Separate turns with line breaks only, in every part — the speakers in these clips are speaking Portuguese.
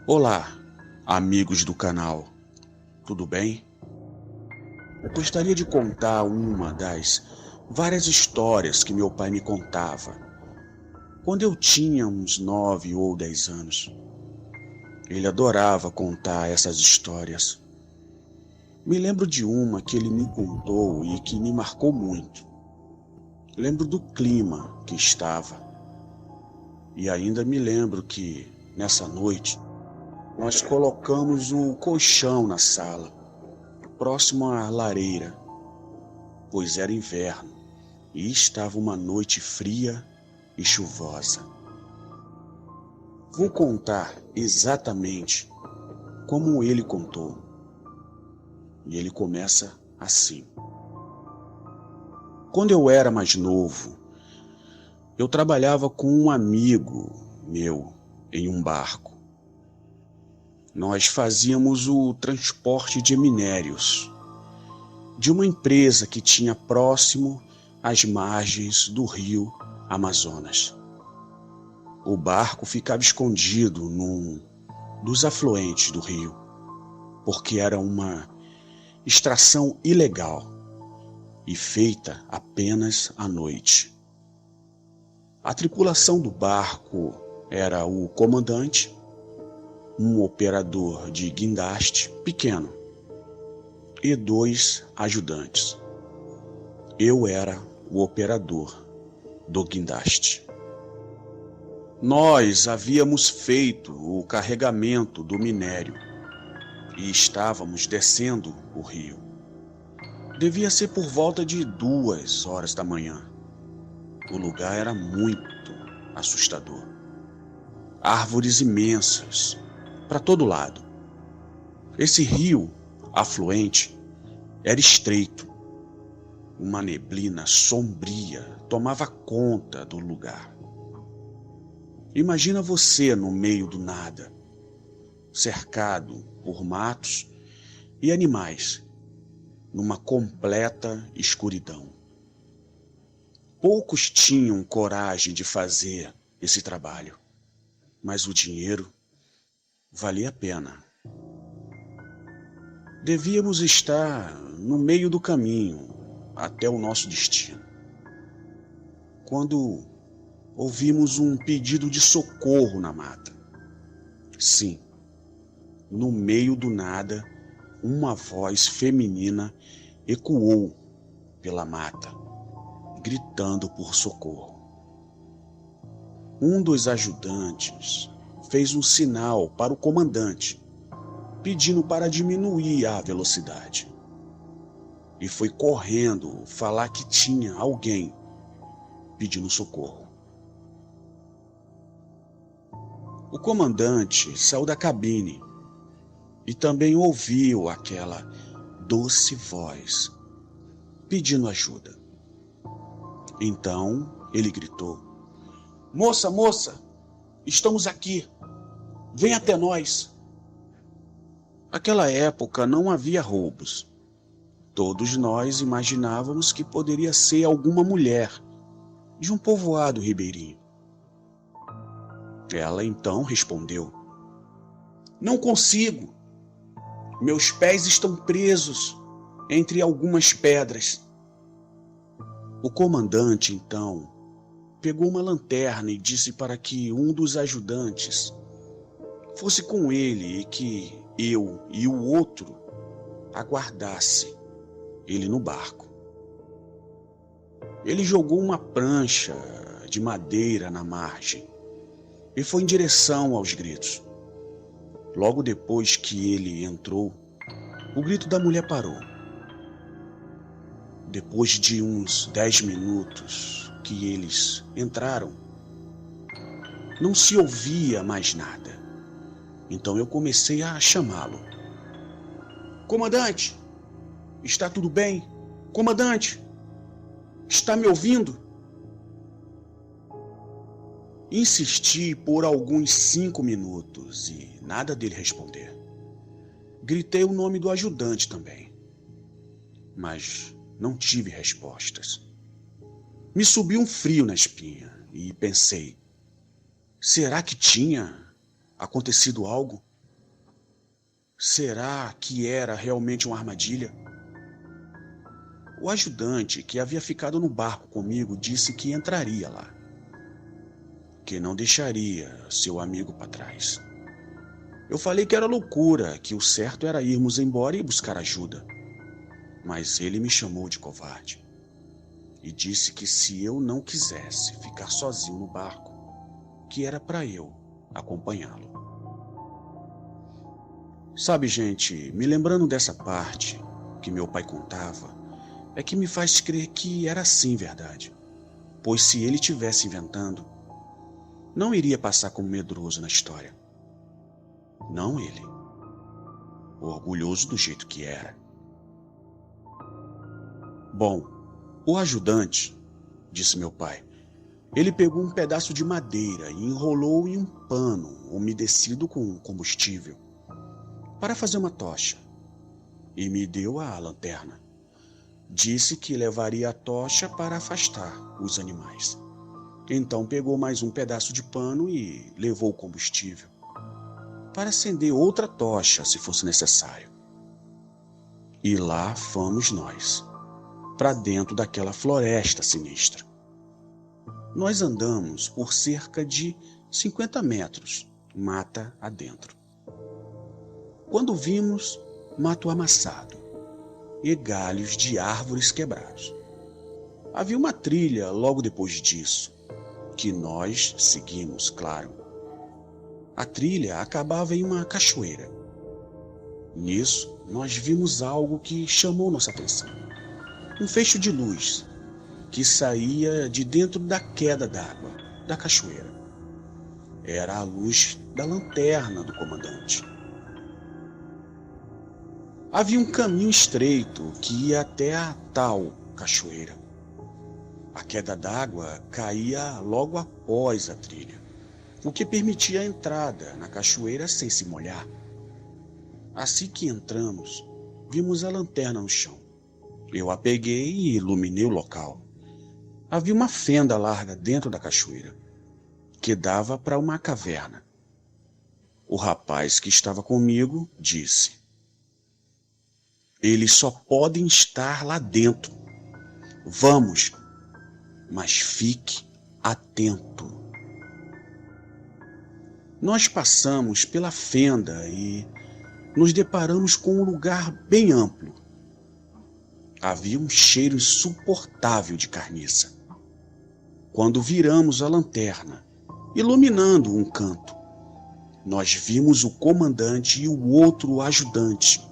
Olá, amigos do canal, tudo bem? Eu gostaria de contar uma das várias histórias que meu pai me contava quando eu tinha uns 9 ou 10 anos. Ele adorava contar essas histórias. Me lembro de uma que ele me contou e que me marcou muito. Lembro do clima que estava e ainda me lembro que, nessa noite, nós colocamos o colchão na sala, próximo à lareira, pois era inverno e estava uma noite fria e chuvosa. Vou contar exatamente como ele contou. E ele começa assim. Quando eu era mais novo, eu trabalhava com um amigo meu em um barco. Nós fazíamos o transporte de minérios de uma empresa que tinha próximo às margens do rio Amazonas. O barco ficava escondido num dos afluentes do rio, porque era uma extração ilegal e feita apenas à noite. A tripulação do barco era o comandante, um operador de guindaste pequeno e 2 ajudantes. Eu era o operador do guindaste. Nós havíamos feito o carregamento do minério e estávamos descendo o rio. Devia ser por volta de 2 horas da manhã. O lugar era muito assustador. Árvores imensas para todo lado. Esse rio afluente era estreito. Uma neblina sombria tomava conta do lugar. Imagina você no meio do nada, cercado por matos e animais, numa completa escuridão. Poucos tinham coragem de fazer esse trabalho, mas o dinheiro valia a pena. Devíamos estar no meio do caminho até o nosso destino, quando ouvimos um pedido de socorro na mata. Sim, no meio do nada, uma voz feminina ecoou pela mata, gritando por socorro. Um dos ajudantes fez um sinal para o comandante, pedindo para diminuir a velocidade. E foi correndo falar que tinha alguém pedindo socorro. O comandante saiu da cabine e também ouviu aquela doce voz pedindo ajuda. Então ele gritou: "Moça, moça, estamos aqui. Vem até nós." Naquela época não havia roubos. Todos nós imaginávamos que poderia ser alguma mulher de um povoado ribeirinho. Ela então respondeu: "Não consigo. Meus pés estão presos entre algumas pedras." O comandante então pegou uma lanterna e disse para que um dos ajudantes fosse com ele e que eu e o outro aguardasse ele no barco. Ele jogou uma prancha de madeira na margem e foi em direção aos gritos. Logo depois que ele entrou, o grito da mulher parou. Depois de uns 10 minutos que eles entraram, não se ouvia mais nada. Então eu comecei a chamá-lo. "Comandante, está tudo bem? Comandante, está me ouvindo?" Insisti por alguns 5 minutos e nada dele responder. Gritei o nome do ajudante também, mas não tive respostas. Me subiu um frio na espinha e pensei: será que tinha acontecido algo? Será que era realmente uma armadilha? O ajudante, que havia ficado no barco comigo, disse que entraria lá, que não deixaria seu amigo para trás. Eu falei que era loucura, que o certo era irmos embora e buscar ajuda. Mas ele me chamou de covarde e disse que se eu não quisesse ficar sozinho no barco, que era para eu acompanhá-lo. Sabe, gente, me lembrando dessa parte que meu pai contava, é que me faz crer que era assim verdade. Pois se ele tivesse inventando, não iria passar como medroso na história. Não ele, orgulhoso do jeito que era. Bom, o ajudante, disse meu pai, ele pegou um pedaço de madeira e enrolou em um pano umedecido com combustível para fazer uma tocha e me deu a lanterna. Disse que levaria a tocha para afastar os animais. Então pegou mais um pedaço de pano e levou o combustível para acender outra tocha se fosse necessário. E lá fomos nós, para dentro daquela floresta sinistra. Nós andamos por cerca de 50 metros, mata adentro. Quando vimos, mato amassado e galhos de árvores quebrados. Havia uma trilha logo depois disso, que nós seguimos, claro. A trilha acabava em uma cachoeira. Nisso, nós vimos algo que chamou nossa atenção. Um feixe de luz que saía de dentro da queda d'água da cachoeira. Era a luz da lanterna do comandante. Havia um caminho estreito que ia até a tal cachoeira. A queda d'água caía logo após a trilha, o que permitia a entrada na cachoeira sem se molhar. Assim que entramos, vimos a lanterna no chão. Eu a peguei e iluminei o local. Havia uma fenda larga dentro da cachoeira, que dava para uma caverna. O rapaz que estava comigo disse: "Eles só podem estar lá dentro. Vamos, mas fique atento." Nós passamos pela fenda e nos deparamos com um lugar bem amplo. Havia um cheiro insuportável de carniça. Quando viramos a lanterna, iluminando um canto, nós vimos o comandante e o outro ajudante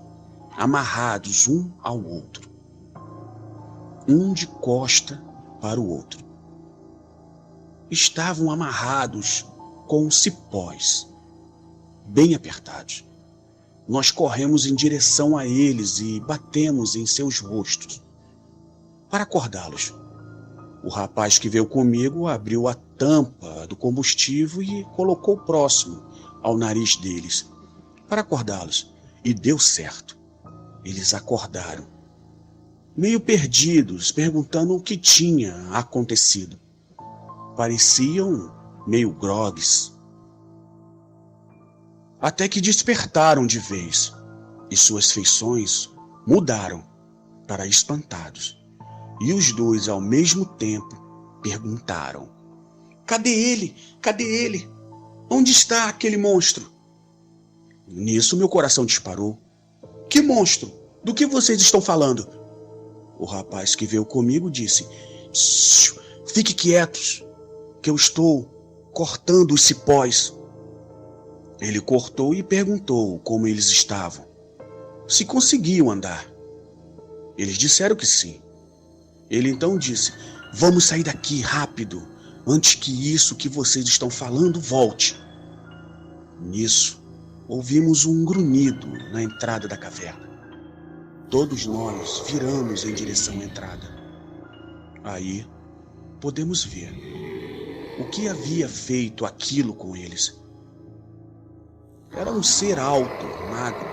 amarrados um ao outro, um de costa para o outro. Estavam amarrados com cipós, bem apertados. Nós corremos em direção a eles e batemos em seus rostos para acordá-los. O rapaz que veio comigo abriu a tampa do combustível e colocou próximo ao nariz deles para acordá-los. E deu certo. Eles acordaram, meio perdidos, perguntando o que tinha acontecido. Pareciam meio grogues. Até que despertaram de vez e suas feições mudaram para espantados. E os dois, ao mesmo tempo, perguntaram: "Cadê ele? Cadê ele? Onde está aquele monstro?" Nisso meu coração disparou. "Que monstro? Do que vocês estão falando?" O rapaz que veio comigo disse: "Fique quietos, que eu estou cortando os cipós." Ele cortou e perguntou como eles estavam, se conseguiam andar. Eles disseram que sim. Ele então disse: "Vamos sair daqui rápido, antes que isso que vocês estão falando volte." Nisso, ouvimos um grunhido na entrada da caverna. Todos nós viramos em direção à entrada. Aí, podemos ver o que havia feito aquilo com eles. Era um ser alto, magro.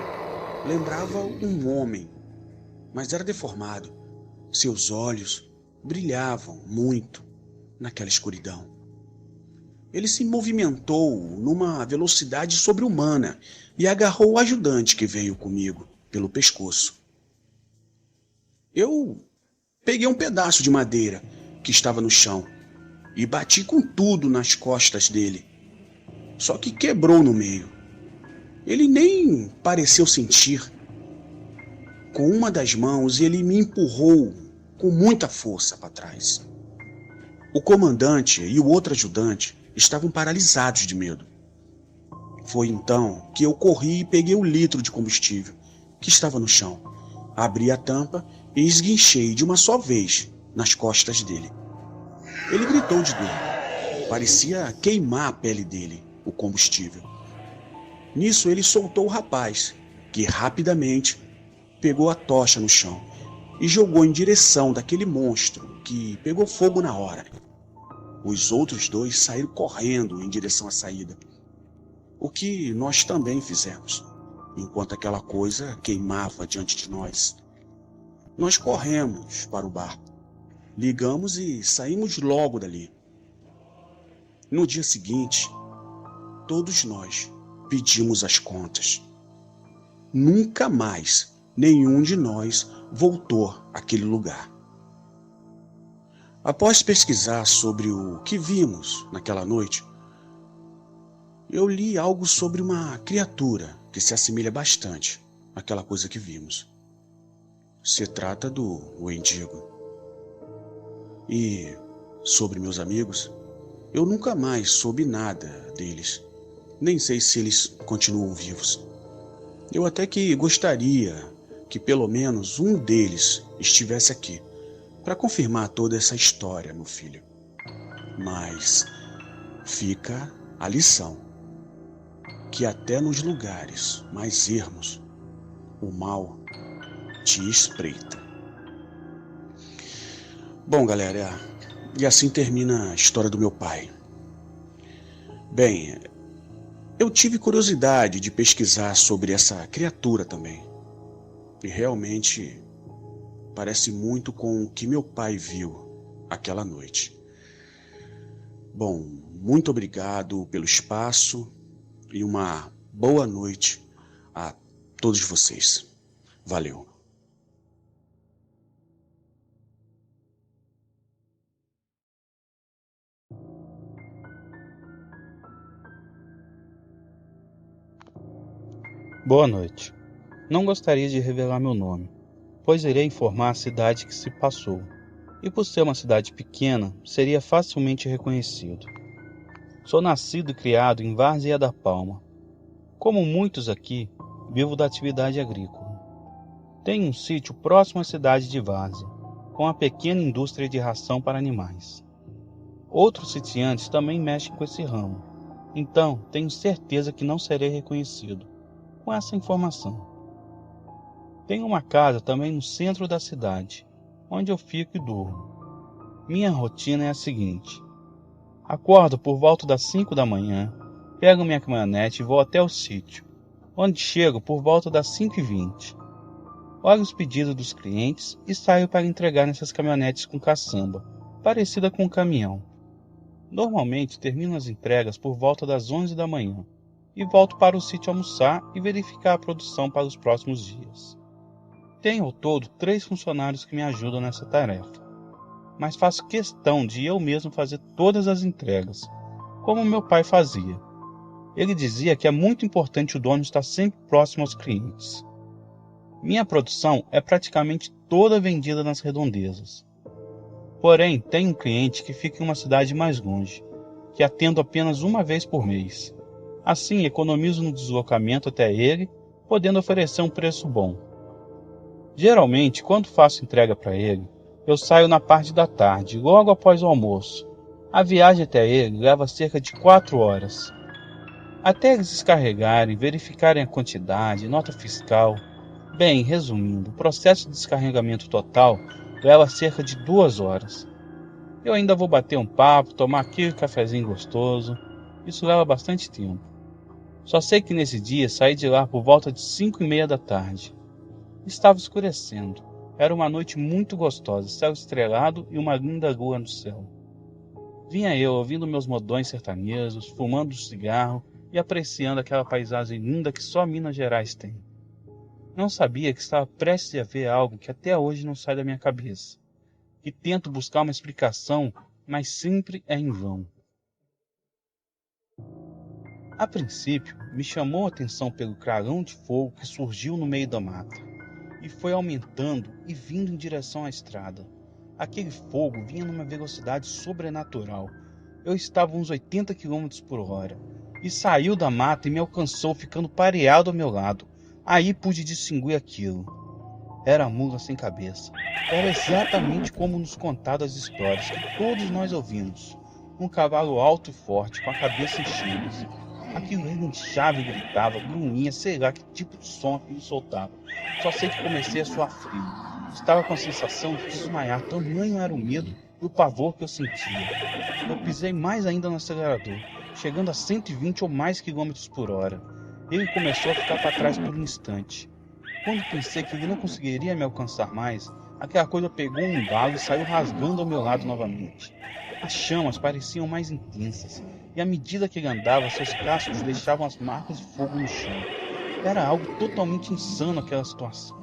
Lembrava um homem, mas era deformado. Seus olhos brilhavam muito naquela escuridão. Ele se movimentou numa velocidade sobre-humana e agarrou o ajudante que veio comigo pelo pescoço. Eu peguei um pedaço de madeira que estava no chão e bati com tudo nas costas dele. Só que quebrou no meio. Ele nem pareceu sentir. Com uma das mãos, ele me empurrou com muita força para trás. O comandante e o outro ajudante estavam paralisados de medo. Foi então que eu corri e peguei o litro de combustível que estava no chão. Abri a tampa e esguinchei de uma só vez nas costas dele. Ele gritou de dor. Parecia queimar a pele dele, o combustível. Nisso ele soltou o rapaz, que rapidamente pegou a tocha no chão e jogou em direção daquele monstro, que pegou fogo na hora. Os outros dois saíram correndo em direção à saída, o que nós também fizemos, enquanto aquela coisa queimava diante de nós. Nós corremos para o bar, ligamos e saímos logo dali. No dia seguinte, todos nós pedimos as contas. Nunca mais nenhum de nós voltou àquele lugar. Após pesquisar sobre o que vimos naquela noite, eu li algo sobre uma criatura que se assemelha bastante àquela coisa que vimos. Se trata do Wendigo. E sobre meus amigos, eu nunca mais soube nada deles. Nem sei se eles continuam vivos. Eu até que gostaria que pelo menos um deles estivesse aqui para confirmar toda essa história, meu filho. Mas fica a lição, que até nos lugares mais ermos, o mal te espreita. Bom, galera, e assim termina a história do meu pai. Bem, eu tive curiosidade de pesquisar sobre essa criatura também. E realmente parece muito com o que meu pai viu aquela noite. Bom, muito obrigado pelo espaço e uma boa noite a todos vocês. Valeu.
Boa noite. Não gostaria de revelar meu nome, pois irei informar a cidade que se passou, e por ser uma cidade pequena, seria facilmente reconhecido. Sou nascido e criado em Várzea da Palma. Como muitos aqui, vivo da atividade agrícola. Tenho um sítio próximo à cidade de Várzea, com uma pequena indústria de ração para animais. Outros sitiantes também mexem com esse ramo, então tenho certeza que não serei reconhecido com essa informação. Tenho uma casa também no centro da cidade, onde eu fico e durmo. Minha rotina é a seguinte: acordo por volta das 5 da manhã, pego minha caminhonete e vou até o sítio, onde chego por volta das 5h20. Olho os pedidos dos clientes e saio para entregar nessas caminhonetes com caçamba, parecida com um caminhão. Normalmente termino as entregas por volta das 11 da manhã e volto para o sítio almoçar e verificar a produção para os próximos dias. Tenho ao todo 3 funcionários que me ajudam nessa tarefa, mas faço questão de eu mesmo fazer todas as entregas, como meu pai fazia. Ele dizia que é muito importante o dono estar sempre próximo aos clientes. Minha produção é praticamente toda vendida nas redondezas. Porém, tenho um cliente que fica em uma cidade mais longe, que atendo apenas uma vez por mês. Assim, economizo no deslocamento até ele, podendo oferecer um preço bom. Geralmente, quando faço entrega para ele, eu saio na parte da tarde, logo após o almoço. A viagem até ele leva cerca de 4 horas. Até eles descarregarem, verificarem a quantidade, nota fiscal. Bem, resumindo, o processo de descarregamento total leva cerca de 2 horas. Eu ainda vou bater um papo, tomar aquele cafezinho gostoso. Isso leva bastante tempo. Só sei que nesse dia saí de lá por volta de 5h30 da tarde. Estava escurecendo. Era uma noite muito gostosa, céu estrelado e uma linda lua no céu. Vinha eu ouvindo meus modões sertanejos, fumando um cigarro e apreciando aquela paisagem linda que só Minas Gerais tem. Não sabia que estava prestes a ver algo que até hoje não sai da minha cabeça, e tento buscar uma explicação, mas sempre é em vão. A princípio, me chamou a atenção pelo clarão de fogo que surgiu no meio da mata, e foi aumentando e vindo em direção à estrada. Aquele fogo vinha numa velocidade sobrenatural. Eu estava a uns 80 quilômetros por hora, e saiu da mata e me alcançou ficando pareado ao meu lado. Aí pude distinguir aquilo. Era a mula sem cabeça. Era exatamente como nos contadas histórias que todos nós ouvimos. Um cavalo alto e forte, com a cabeça em chamas. Aquilo relinchava e gritava, grunhia, sei lá que tipo de som aquilo soltava. Só sei que comecei a suar frio. Estava com a sensação de desmaiar, tamanho era o medo e o pavor que eu sentia. Eu pisei mais ainda no acelerador, chegando a 120 ou mais quilômetros por hora. Ele começou a ficar para trás por um instante. Quando pensei que ele não conseguiria me alcançar mais, aquela coisa pegou um embalo e saiu rasgando ao meu lado novamente. As chamas pareciam mais intensas, e à medida que ele andava, seus cascos deixavam as marcas de fogo no chão. Era algo totalmente insano aquela situação.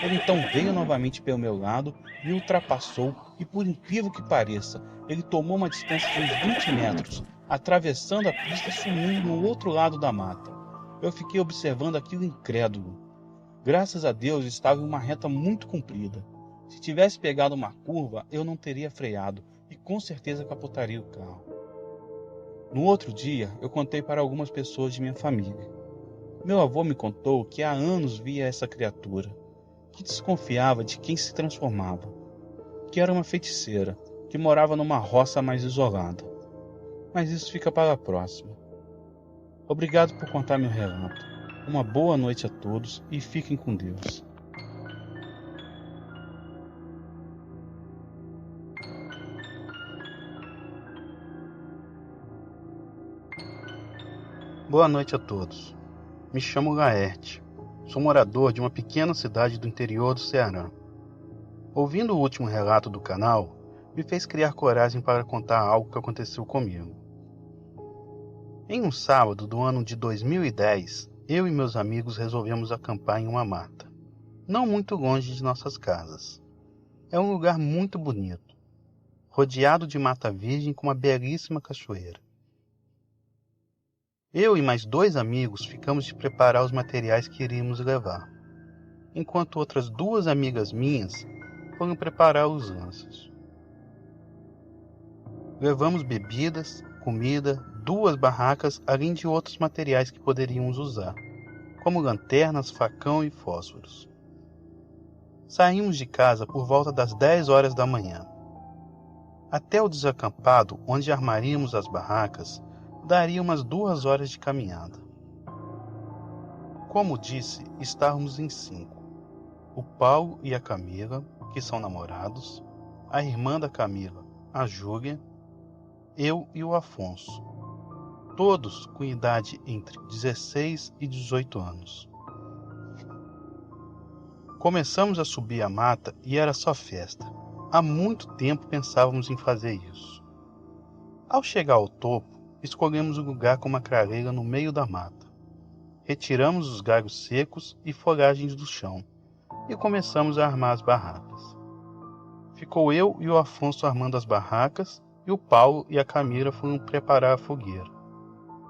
Ele então veio novamente pelo meu lado, me ultrapassou e, por incrível que pareça, ele tomou uma distância de uns 20 metros, atravessando a pista e sumindo no outro lado da mata. Eu fiquei observando aquilo incrédulo. Graças a Deus estava em uma reta muito comprida. Se tivesse pegado uma curva, eu não teria freado e com certeza capotaria o carro. No outro dia, eu contei para algumas pessoas de minha família. Meu avô me contou que há anos via essa criatura, que desconfiava de quem se transformava, que era uma feiticeira, que morava numa roça mais isolada. Mas isso fica para a próxima. Obrigado por contar meu relato. Uma boa noite a todos e fiquem com Deus. Boa noite a todos. Me chamo Laerte. Sou morador de uma pequena cidade do interior do Ceará. Ouvindo o último relato do canal, me fez criar coragem para contar algo que aconteceu comigo. Em um sábado do ano de 2010, eu e meus amigos resolvemos acampar em uma mata, não muito longe de nossas casas. É um lugar muito bonito, rodeado de mata virgem com uma belíssima cachoeira. Eu e mais 2 amigos ficamos de preparar os materiais que iríamos levar, enquanto outras 2 amigas minhas foram preparar os lanços. Levamos bebidas, comida, 2 barracas, além de outros materiais que poderíamos usar, como lanternas, facão e fósforos. Saímos de casa por volta das 10 horas da manhã. Até o desacampado, onde armaríamos as barracas, daria umas 2 horas de caminhada. Como disse, estávamos em 5. O Paulo e a Camila, que são namorados, a irmã da Camila, a Júlia, eu e o Afonso, todos com idade entre 16 e 18 anos. Começamos a subir a mata e era só festa. Há muito tempo pensávamos em fazer isso. Ao chegar ao topo, escolhemos um lugar com uma clareira no meio da mata. Retiramos os galhos secos e folhagens do chão e começamos a armar as barracas. Ficou eu e o Afonso armando as barracas e o Paulo e a Camila foram preparar a fogueira.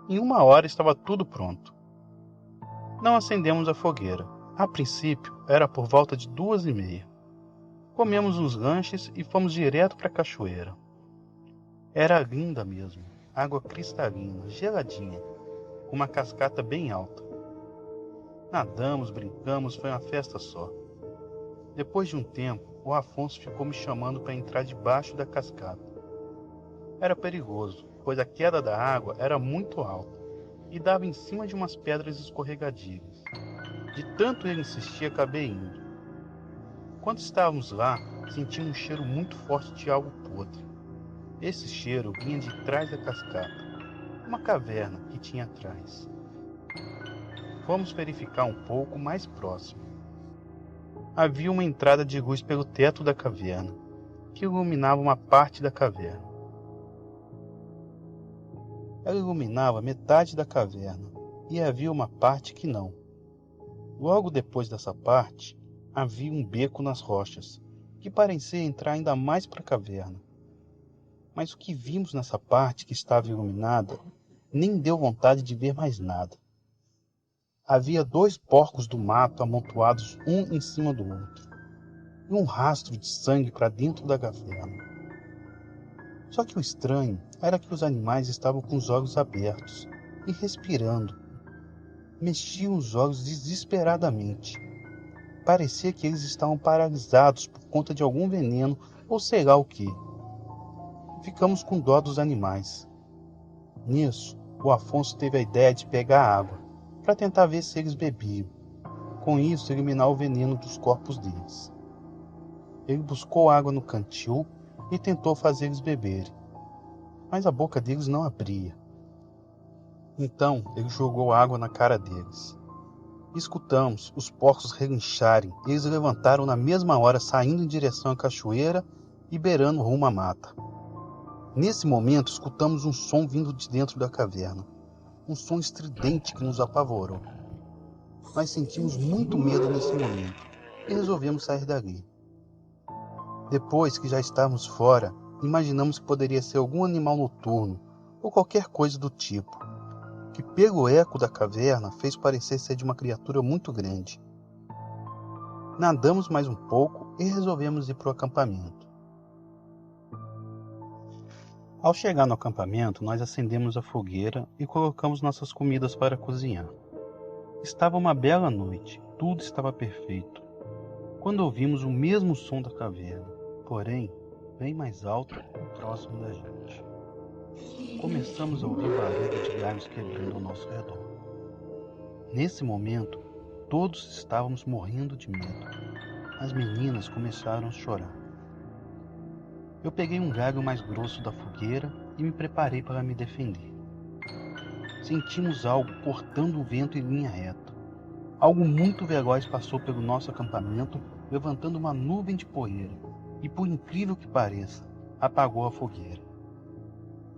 Em 1 hora estava tudo pronto. Não acendemos a fogueira. A princípio, era por volta de 2h30. Comemos uns lanches e fomos direto para a cachoeira. Era linda mesmo, água cristalina, geladinha, com uma cascata bem alta. Nadamos, brincamos, foi uma festa só. Depois de um tempo, o Afonso ficou me chamando para entrar debaixo da cascata. Era perigoso, pois a queda da água era muito alta e dava em cima de umas pedras escorregadias. De tanto ele insistir, acabei indo. Quando estávamos lá, senti um cheiro muito forte de algo podre. Esse cheiro vinha de trás da cascata, uma caverna que tinha atrás. Fomos verificar um pouco mais próximo. Havia uma entrada de luz pelo teto da caverna, que iluminava uma parte da caverna. Ela iluminava metade da caverna, e havia uma parte que não. Logo depois dessa parte, havia um beco nas rochas, que parecia entrar ainda mais para a caverna. Mas o que vimos nessa parte que estava iluminada nem deu vontade de ver mais nada. Havia 2 porcos do mato amontoados um em cima do outro, e um rastro de sangue para dentro da caverna. Só que o estranho era que os animais estavam com os olhos abertos e respirando. Mexiam os olhos desesperadamente. Parecia que eles estavam paralisados por conta de algum veneno ou sei lá o que. Ficamos com dó dos animais. Nisso, o Afonso teve a ideia de pegar água, para tentar ver se eles bebiam. Com isso, eliminar o veneno dos corpos deles. Ele buscou água no cantil e tentou fazer eles beberem, mas a boca deles não abria. Então, ele jogou água na cara deles. Escutamos os porcos relincharem. Eles levantaram na mesma hora, saindo em direção à cachoeira e beirando rumo à mata. Nesse momento, escutamos um som vindo de dentro da caverna. Um som estridente que nos apavorou. Nós sentimos muito medo nesse momento e resolvemos sair dali. Depois que já estávamos fora, imaginamos que poderia ser algum animal noturno ou qualquer coisa do tipo, que pelo eco da caverna fez parecer ser de uma criatura muito grande. Nadamos mais um pouco e resolvemos ir para o acampamento. Ao chegar no acampamento, nós acendemos a fogueira e colocamos nossas comidas para cozinhar. Estava uma bela noite, tudo estava perfeito, quando ouvimos o mesmo som da caverna, porém, bem mais alto e próximo da gente. Começamos a ouvir barulho de galhos quebrando ao nosso redor. Nesse momento, todos estávamos morrendo de medo. As meninas começaram a chorar. Eu peguei um galho mais grosso da fogueira e me preparei para me defender. Sentimos algo cortando o vento em linha reta. Algo muito veloz passou pelo nosso acampamento, levantando uma nuvem de poeira, e por incrível que pareça, apagou a fogueira.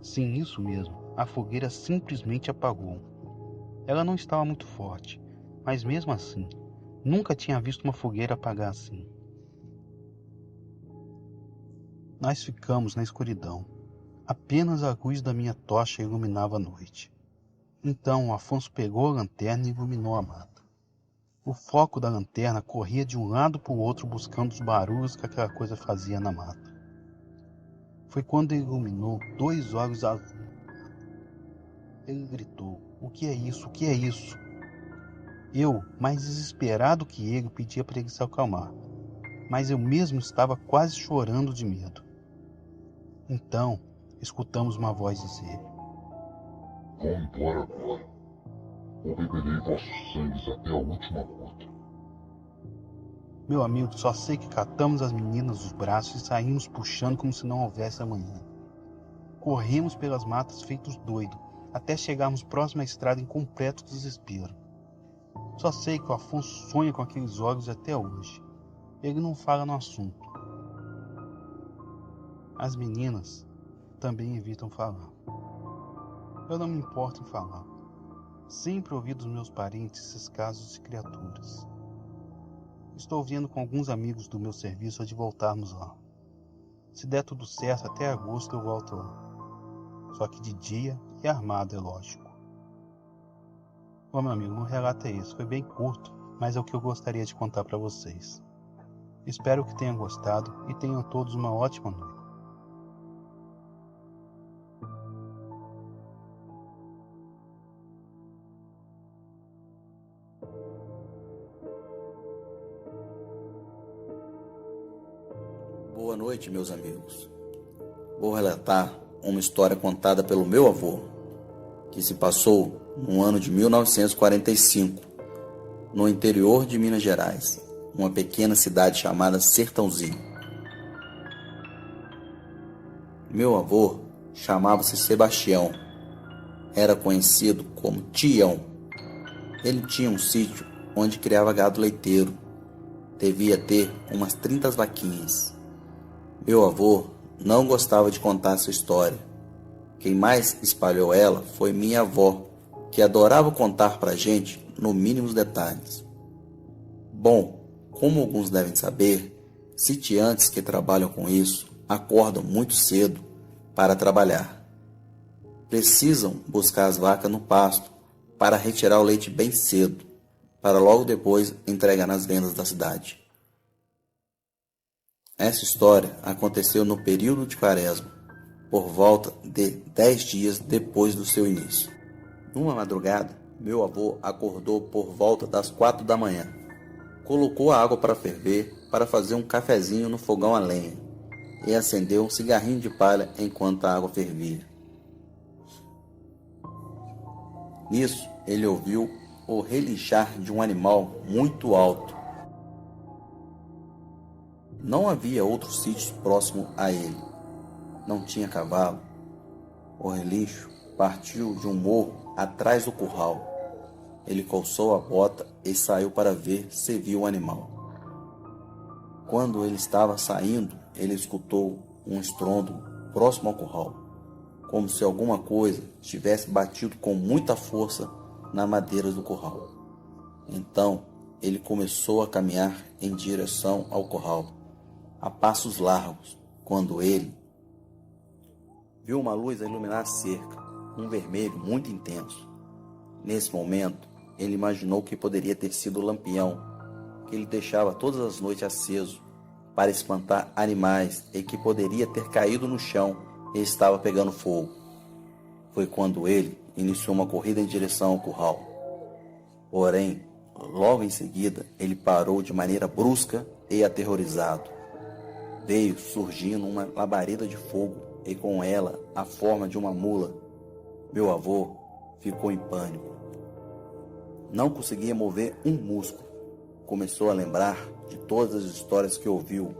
Sim, isso mesmo, a fogueira simplesmente apagou. Ela não estava muito forte, mas mesmo assim, nunca tinha visto uma fogueira apagar assim. Nós ficamos na escuridão. Apenas a luz da minha tocha iluminava a noite. Então o Afonso pegou a lanterna e iluminou a mata. O foco da lanterna corria de um lado para o outro buscando os barulhos que aquela coisa fazia na mata. Foi quando ele iluminou 2 olhos azuis. Ele gritou: "O que é isso? O que é isso?" Eu, mais desesperado que ele, pedia para ele se acalmar, mas eu mesmo estava quase chorando de medo. Então, escutamos uma voz dizer:
"Vão embora agora, ou beberei vossos sangues até a última gota."
Meu amigo, só sei que catamos as meninas dos braços e saímos puxando como se não houvesse amanhã. Corremos pelas matas feitos doidos, até chegarmos próximo à estrada em completo desespero. Só sei que o Afonso sonha com aqueles olhos até hoje. Ele não fala no assunto. As meninas também evitam falar. Eu não me importo em falar. Sempre ouvi dos meus parentes esses casos de criaturas. Estou vendo com alguns amigos do meu serviço a de voltarmos lá. Se der tudo certo, até agosto eu volto lá. Só que de dia e armado, é lógico. Bom, meu amigo, meu relato é esse. Foi bem curto, mas é o que eu gostaria de contar para vocês. Espero que tenham gostado e tenham todos uma ótima noite.
Boa noite, meus amigos. Vou relatar uma história contada pelo meu avô, que se passou no ano de 1945, no interior de Minas Gerais, uma pequena cidade chamada Sertãozinho. Meu avô chamava-se Sebastião, era conhecido como Tião. Ele tinha um sítio onde criava gado leiteiro, devia ter umas 30 vaquinhas. Meu avô não gostava de contar essa história, Quem mais espalhou ela foi minha avó, que adorava contar pra gente no mínimo os detalhes. Bom, como alguns devem saber, sitiantes que trabalham com isso acordam muito cedo para trabalhar. Precisam buscar as vacas no pasto para retirar o leite bem cedo, para logo depois entregar nas vendas da cidade. Essa história aconteceu no período de Quaresma, por volta de 10 dias depois do seu início. Numa madrugada, meu avô acordou por volta das 4 da manhã. Colocou a água para ferver para fazer um cafezinho no fogão a lenha e acendeu um cigarrinho de palha enquanto a água fervia. Nisso, ele ouviu o relinchar de um animal muito alto. Não havia outros sítios próximos a ele. Não tinha cavalo. O relincho partiu de um morro atrás do curral. Ele calçou a bota e saiu para ver se viu o animal. Quando ele estava saindo, ele escutou um estrondo próximo ao curral, como se alguma coisa tivesse batido com muita força na madeira do curral. Então, ele começou a caminhar em direção ao curral, a passos largos, quando ele viu uma luz a iluminar a cerca, um vermelho muito intenso. Nesse momento, ele imaginou que poderia ter sido o lampião que ele deixava todas as noites aceso para espantar animais e que poderia ter caído no chão e estava pegando fogo. Foi quando ele iniciou uma corrida em direção ao curral. Porém, logo em seguida, ele parou de maneira brusca e aterrorizado. Veio surgindo uma labareda de fogo e com ela a forma de uma mula. Meu avô ficou em pânico. Não conseguia mover um músculo. Começou a lembrar de todas as histórias que ouviu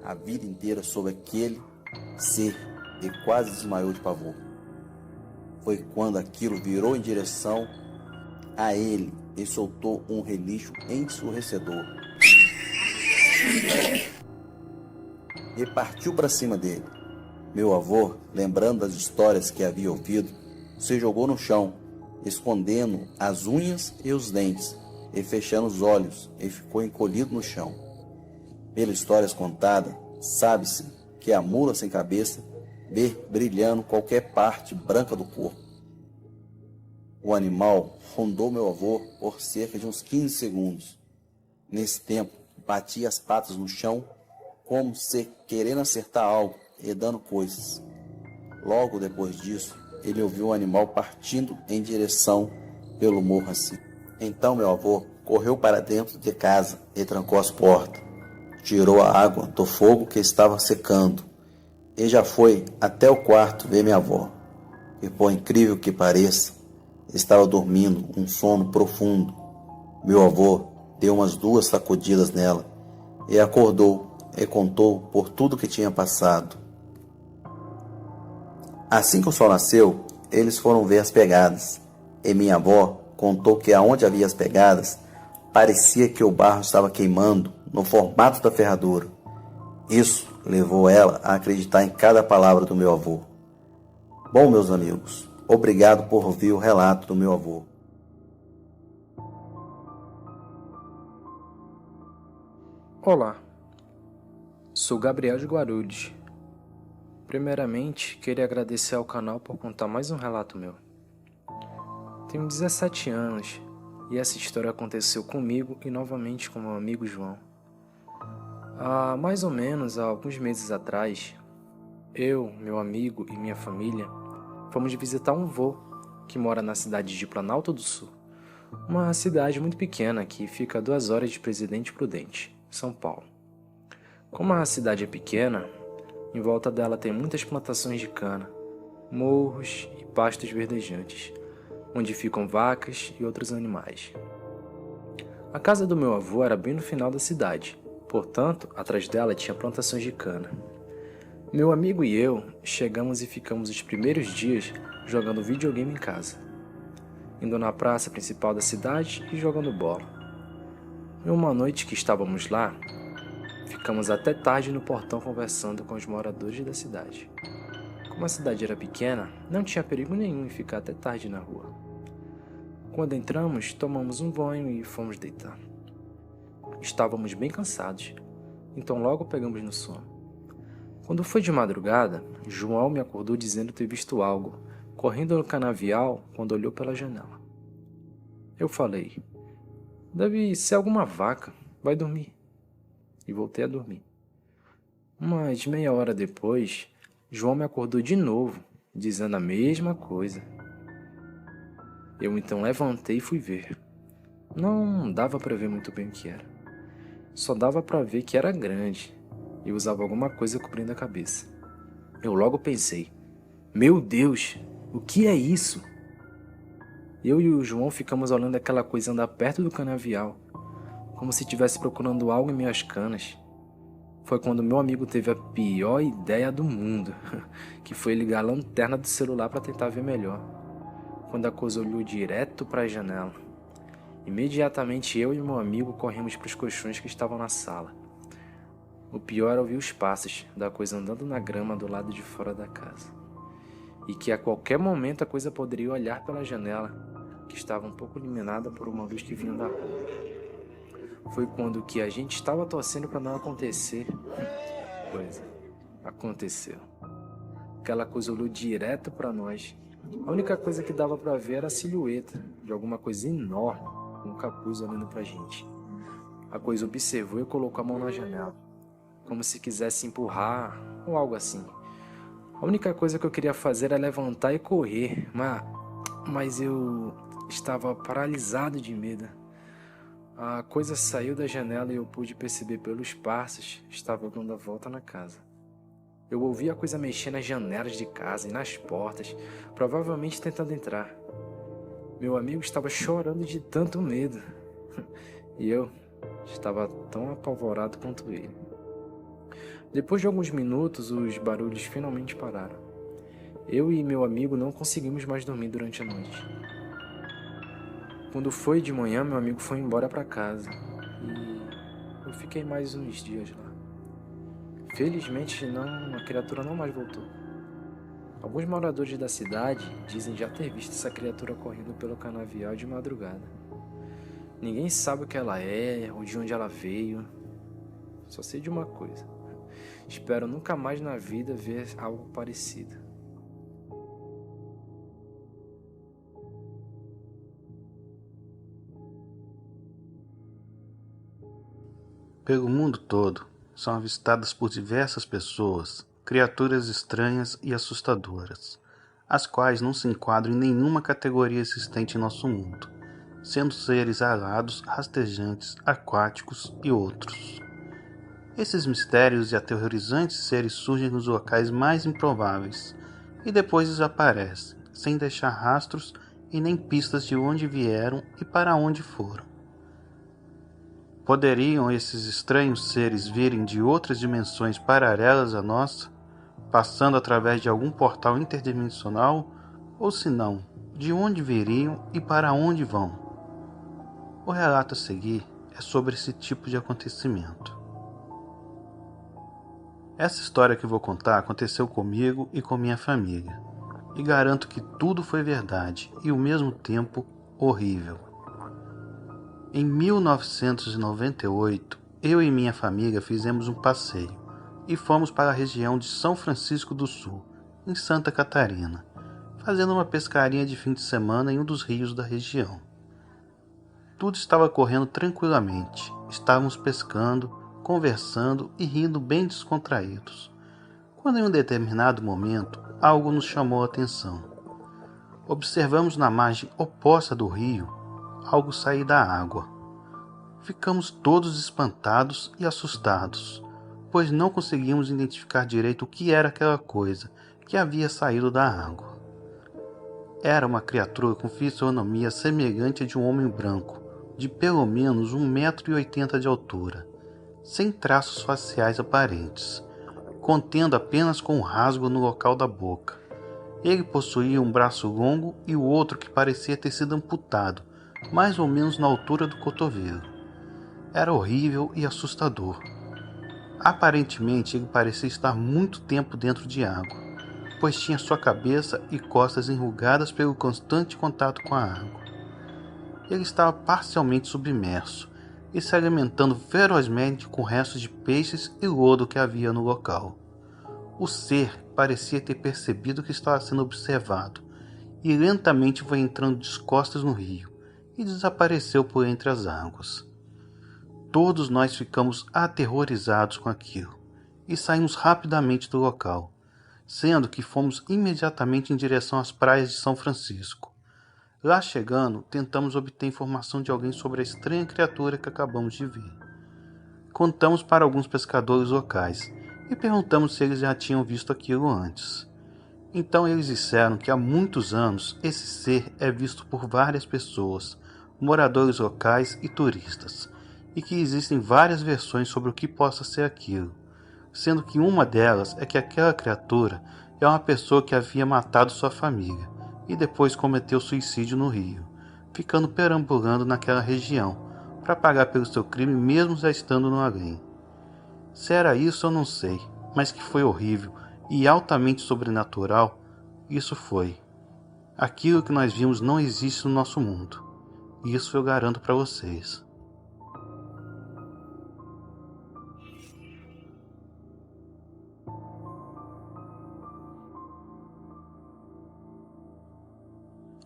a vida inteira sobre aquele ser e quase desmaiou de pavor. Foi quando aquilo virou em direção a ele e soltou um relincho ensurdecedor. E partiu para cima dele. Meu avô, lembrando das histórias que havia ouvido, se jogou no chão, escondendo as unhas e os dentes, e fechando os olhos, e ficou encolhido no chão. Pelas histórias contadas, sabe-se que a mula sem cabeça vê brilhando qualquer parte branca do corpo. O animal rondou meu avô por cerca de uns 15 segundos. Nesse tempo, batia as patas no chão, como se querendo acertar algo e dando coisas. Logo depois disso, ele ouviu o animal partindo em direção pelo morro acima. Então meu avô correu para dentro de casa e trancou as portas. Tirou a água do fogo que estava secando e já foi até o quarto ver minha avó, que, por incrível que pareça, estava dormindo um sono profundo. Meu avô deu umas 2 sacudidas nela e acordou e contou por tudo que tinha passado. Assim que o sol nasceu, eles foram ver as pegadas, e minha avó contou que aonde havia as pegadas, parecia que o barro estava queimando no formato da ferradura. Isso levou ela a acreditar em cada palavra do meu avô. Bom, meus amigos, obrigado por ouvir o relato do meu avô.
Olá, sou Gabriel de Guarulhos. Primeiramente, queria agradecer ao canal por contar mais um relato meu. Tenho 17 anos e essa história aconteceu comigo e novamente com meu amigo João. Há mais ou menos alguns meses atrás, eu, meu amigo e minha família fomos visitar um vô que mora na cidade de Planalto do Sul, uma cidade muito pequena que fica a 2 horas de Presidente Prudente, São Paulo. Como a cidade é pequena, em volta dela tem muitas plantações de cana, morros e pastos verdejantes, onde ficam vacas e outros animais. A casa do meu avô era bem no final da cidade, portanto, atrás dela tinha plantações de cana. Meu amigo e eu chegamos e ficamos os primeiros dias jogando videogame em casa, indo na praça principal da cidade e jogando bola. Em uma noite que estávamos lá, ficamos até tarde no portão conversando com os moradores da cidade. Como a cidade era pequena, não tinha perigo nenhum em ficar até tarde na rua. Quando entramos, tomamos um banho e fomos deitar. Estávamos bem cansados, então logo pegamos no sono. Quando foi de madrugada, João me acordou dizendo ter visto algo, correndo no canavial quando olhou pela janela. Eu falei, deve ser alguma vaca, vai dormir. E voltei a dormir. Mas meia hora depois, João me acordou de novo, dizendo a mesma coisa. Eu então levantei e fui ver. Não dava para ver muito bem o que era. Só dava para ver que era grande e usava alguma coisa cobrindo a cabeça. Eu logo pensei, meu Deus, o que é isso? Eu e o João ficamos olhando aquela coisa andar perto do canavial, como se estivesse procurando algo em minhas canas. Foi quando meu amigo teve a pior ideia do mundo, que foi ligar a lanterna do celular para tentar ver melhor. Quando a coisa olhou direto para a janela. Imediatamente eu e meu amigo corremos para os colchões que estavam na sala. O pior era ouvir os passos da coisa andando na grama do lado de fora da casa. E que a qualquer momento a coisa poderia olhar pela janela, que estava um pouco iluminada por uma luz que vinha da rua. Foi quando que a gente estava torcendo para não acontecer. Pois aconteceu. Aquela coisa olhou direto para nós. A única coisa que dava para ver era a silhueta de alguma coisa enorme, com um capuz olhando pra gente. A coisa observou e colocou a mão na janela, como se quisesse empurrar ou algo assim. A única coisa que eu queria fazer era levantar e correr, mas eu estava paralisado de medo. A coisa saiu da janela e eu pude perceber pelos passos que estava dando a volta na casa. Eu ouvi a coisa mexer nas janelas de casa e nas portas, provavelmente tentando entrar. Meu amigo estava chorando de tanto medo. E eu estava tão apavorado quanto ele. Depois de alguns minutos, os barulhos finalmente pararam. Eu e meu amigo não conseguimos mais dormir durante a noite. Quando foi de manhã, meu amigo foi embora para casa. E eu fiquei mais uns dias lá. Felizmente, a criatura não mais voltou. Alguns moradores da cidade dizem já ter visto essa criatura correndo pelo canavial de madrugada. Ninguém sabe o que ela é ou de onde ela veio. Só sei de uma coisa. Espero nunca mais na vida ver algo parecido.
Pelo mundo todo, são avistadas por diversas pessoas criaturas estranhas e assustadoras, as quais não se enquadram em nenhuma categoria existente em nosso mundo, sendo seres alados, rastejantes, aquáticos e outros. Esses mistérios e aterrorizantes seres surgem nos locais mais improváveis e depois desaparecem, sem deixar rastros e nem pistas de onde vieram e para onde foram. Poderiam esses estranhos seres virem de outras dimensões paralelas à nossa, passando através de algum portal interdimensional, ou se não, de onde viriam e para onde vão? O relato a seguir é sobre esse tipo de acontecimento. Essa história que vou contar aconteceu comigo e com minha família, e garanto que tudo foi verdade e ao mesmo tempo horrível. Em 1998, eu e minha família fizemos um passeio e fomos para a região de São Francisco do Sul, em Santa Catarina, fazendo uma pescaria de fim de semana em um dos rios da região. Tudo estava correndo tranquilamente, estávamos pescando, conversando e rindo bem descontraídos, quando em um determinado momento algo nos chamou a atenção. Observamos na margem oposta do rio algo sair da água. Ficamos todos espantados e assustados, pois não conseguíamos identificar direito o que era aquela coisa que havia saído da água. Era uma criatura com fisionomia semelhante a de um homem branco, de pelo menos 1,80 m de altura, sem traços faciais aparentes, contendo apenas com um rasgo no local da boca. Ele possuía um braço longo e o outro que parecia ter sido amputado, mais ou menos na altura do cotovelo. Era horrível e assustador. Aparentemente ele parecia estar muito tempo dentro de água, pois tinha sua cabeça e costas enrugadas pelo constante contato com a água. Ele estava parcialmente submerso e se alimentando ferozmente com restos de peixes e lodo que havia no local. O ser parecia ter percebido que estava sendo observado e lentamente foi entrando de costas no rio e desapareceu por entre as águas. Todos nós ficamos aterrorizados com aquilo e saímos rapidamente do local, sendo que fomos imediatamente em direção às praias de São Francisco. Lá chegando, tentamos obter informação de alguém sobre a estranha criatura que acabamos de ver. Contamos para alguns pescadores locais e perguntamos se eles já tinham visto aquilo antes. Então eles disseram que há muitos anos esse ser é visto por várias pessoas, moradores locais e turistas, e que existem várias versões sobre o que possa ser aquilo, sendo que uma delas é que aquela criatura é uma pessoa que havia matado sua família e depois cometeu suicídio no rio, ficando perambulando naquela região para pagar pelo seu crime mesmo já estando no além. Se era isso eu não sei, mas que foi horrível e altamente sobrenatural, isso foi. Aquilo que nós vimos não existe no nosso mundo, isso eu garanto para vocês.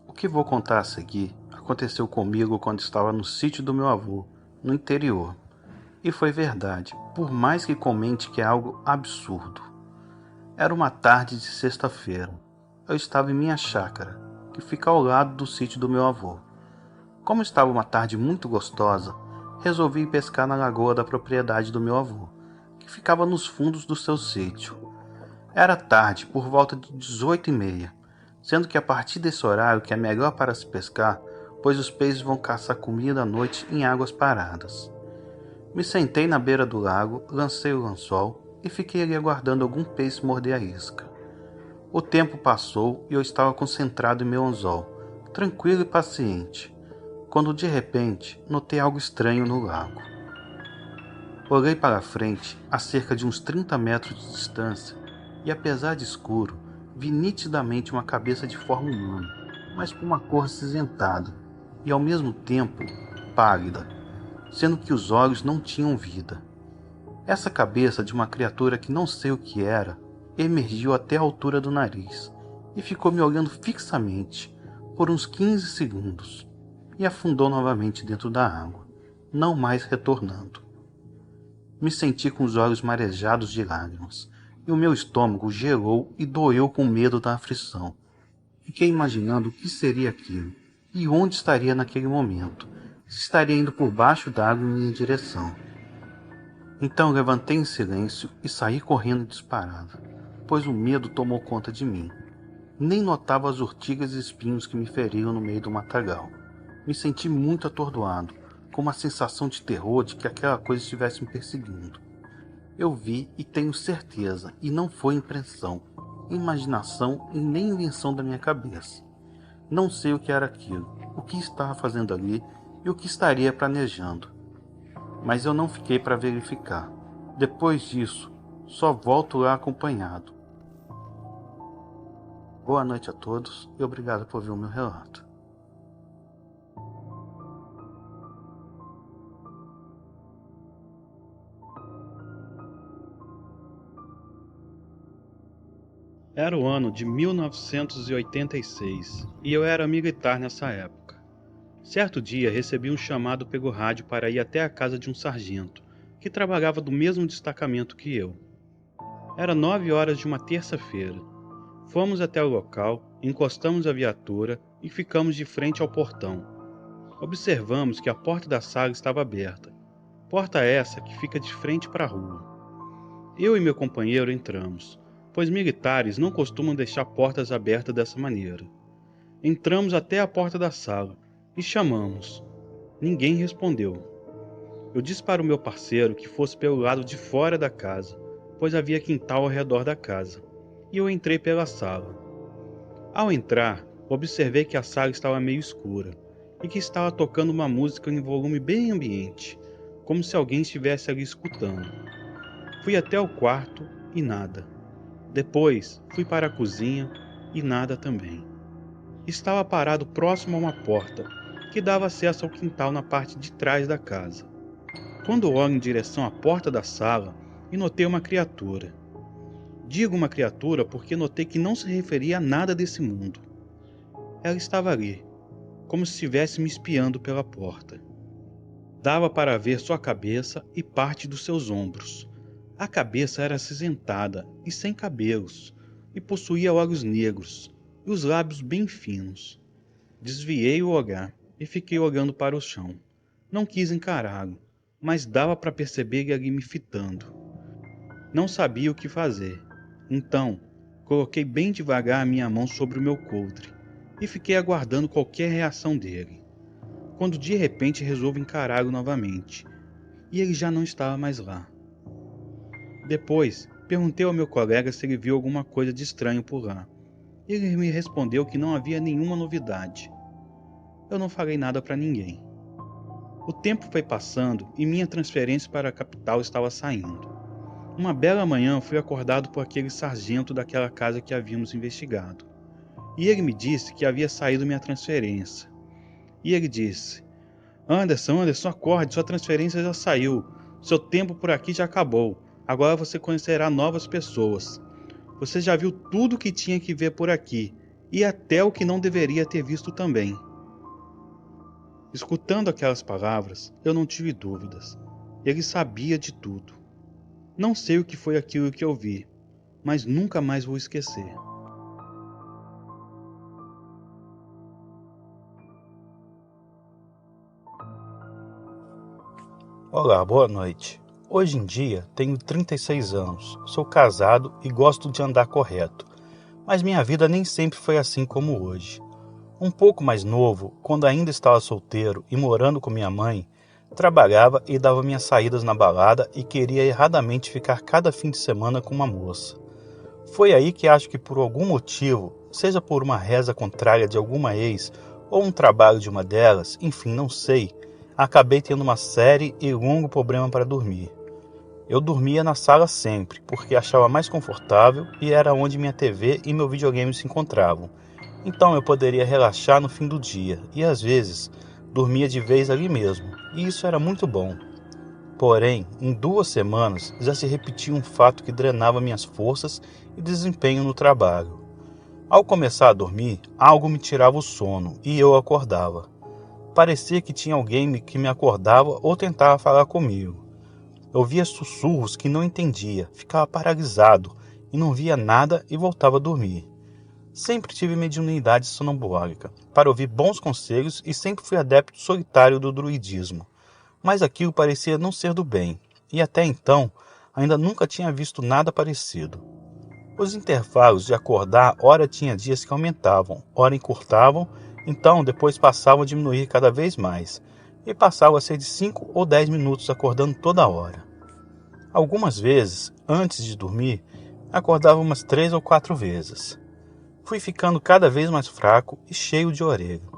O que vou contar a seguir aconteceu comigo quando estava no sítio do meu avô, no interior. E foi verdade, por mais que comente que é algo absurdo. Era uma tarde de sexta-feira. Eu estava em minha chácara, que fica ao lado do sítio do meu avô. Como estava uma tarde muito gostosa, resolvi ir pescar na lagoa da propriedade do meu avô, que ficava nos fundos do seu sítio. Era tarde, por volta de 18h30. Sendo que a partir desse horário que é melhor para se pescar, pois os peixes vão caçar comida à noite em águas paradas. Me sentei na beira do lago, lancei o anzol e fiquei ali aguardando algum peixe morder a isca. O tempo passou e eu estava concentrado em meu anzol, tranquilo e paciente, quando de repente notei algo estranho no lago. Olhei para a frente, a cerca de uns 30 metros de distância, e apesar de escuro, vi nitidamente uma cabeça de forma humana, mas com uma cor acinzentada e ao mesmo tempo pálida, sendo que os olhos não tinham vida. Essa cabeça de uma criatura que não sei o que era, emergiu até a altura do nariz e ficou me olhando fixamente por uns 15 segundos e afundou novamente dentro da água, não mais retornando. Me senti com os olhos marejados de lágrimas e o meu estômago gelou e doeu com medo da aflição. Fiquei imaginando o que seria aquilo e onde estaria naquele momento, se estaria indo por baixo d'água em minha direção. Então levantei em silêncio e saí correndo disparado, pois o medo tomou conta de mim. Nem notava as urtigas e espinhos que me feriam no meio do matagal. Me senti muito atordoado, com uma sensação de terror de que aquela coisa estivesse me perseguindo. Eu vi e tenho certeza, e não foi impressão, imaginação e nem invenção da minha cabeça. Não sei o que era aquilo, o que estava fazendo ali e o que estaria planejando. Mas eu não fiquei para verificar. Depois disso, só volto lá acompanhado. Boa noite a todos e obrigado por ver o meu relato. Era o ano de 1986 e eu era militar nessa época. Certo dia recebi um chamado pelo rádio para ir até a casa de um sargento, que trabalhava do mesmo destacamento que eu. Era 9 horas de uma terça-feira. Fomos até o local, encostamos a viatura e ficamos de frente ao portão. Observamos que a porta da sala estava aberta, porta essa que fica de frente para a rua. Eu e meu companheiro entramos, pois militares não costumam deixar portas abertas dessa maneira. Entramos até a porta da sala e chamamos. Ninguém respondeu. Eu disse para o meu parceiro que fosse pelo lado de fora da casa, pois havia quintal ao redor da casa, e eu entrei pela sala. Ao entrar, observei que a sala estava meio escura e que estava tocando uma música em volume bem ambiente, como se alguém estivesse ali escutando. Fui até o quarto e nada. Depois fui para a cozinha e nada também. Estava parado próximo a uma porta que dava acesso ao quintal na parte de trás da casa. Quando olho em direção à porta da sala e notei uma criatura. Digo uma criatura porque notei que não se referia a nada desse mundo. Ela estava ali, como se estivesse me espiando pela porta. Dava para ver sua cabeça e parte dos seus ombros. A cabeça era acinzentada e sem cabelos, e possuía olhos negros e os lábios bem finos. Desviei o olhar e fiquei olhando para o chão. Não quis encará-lo, mas dava para perceber ele ali me fitando. Não sabia o que fazer. Então, coloquei bem devagar a minha mão sobre o meu coldre e fiquei aguardando qualquer reação dele. Quando de repente resolvo encará-lo novamente, e ele já não estava mais lá. Depois, perguntei ao meu colega se ele viu alguma coisa de estranho por lá. Ele me respondeu que não havia nenhuma novidade. Eu não falei nada para ninguém. O tempo foi passando e minha transferência para a capital estava saindo. Uma bela manhã fui acordado por aquele sargento daquela casa que havíamos investigado. E ele me disse que havia saído minha transferência. E ele disse: Anderson, acorde, sua transferência já saiu. Seu tempo por aqui já acabou. Agora você conhecerá novas pessoas. Você já viu tudo o que tinha que ver por aqui, e até o que não deveria ter visto também. Escutando aquelas palavras, eu não tive dúvidas. Ele sabia de tudo. Não sei o que foi aquilo que eu vi, mas nunca mais vou esquecer. Olá, boa noite. Hoje em dia tenho 36 anos, sou casado e gosto de andar correto, mas minha vida nem sempre foi assim como hoje. Um pouco mais novo, quando ainda estava solteiro e morando com minha mãe, trabalhava e dava minhas saídas na balada e queria erradamente ficar cada fim de semana com uma moça. Foi aí que acho que por algum motivo, seja por uma reza contrária de alguma ex ou um trabalho de uma delas, enfim, não sei, acabei tendo uma série e longo problema para dormir. Eu dormia na sala sempre, porque achava mais confortável e era onde minha TV e meu videogame se encontravam. Então eu poderia relaxar no fim do dia e às vezes dormia de vez ali mesmo, e isso era muito bom. Porém, em 2 semanas já se repetia um fato que drenava minhas forças e desempenho no trabalho. Ao começar a dormir, algo me tirava o sono e eu acordava. Parecia que tinha alguém que me acordava ou tentava falar comigo. Eu via sussurros que não entendia, ficava paralisado e não via nada e voltava a dormir. Sempre tive mediunidade sonambólica para ouvir bons conselhos e sempre fui adepto solitário do druidismo. Mas aquilo parecia não ser do bem, e até então ainda nunca tinha visto nada parecido. Os intervalos de acordar ora tinha dias que aumentavam, ora encurtavam, então depois passavam a diminuir cada vez mais, e passavam a ser de 5 ou 10 minutos acordando toda hora. Algumas vezes, antes de dormir, acordava umas 3 ou 4 vezes. Fui ficando cada vez mais fraco e cheio de orelha.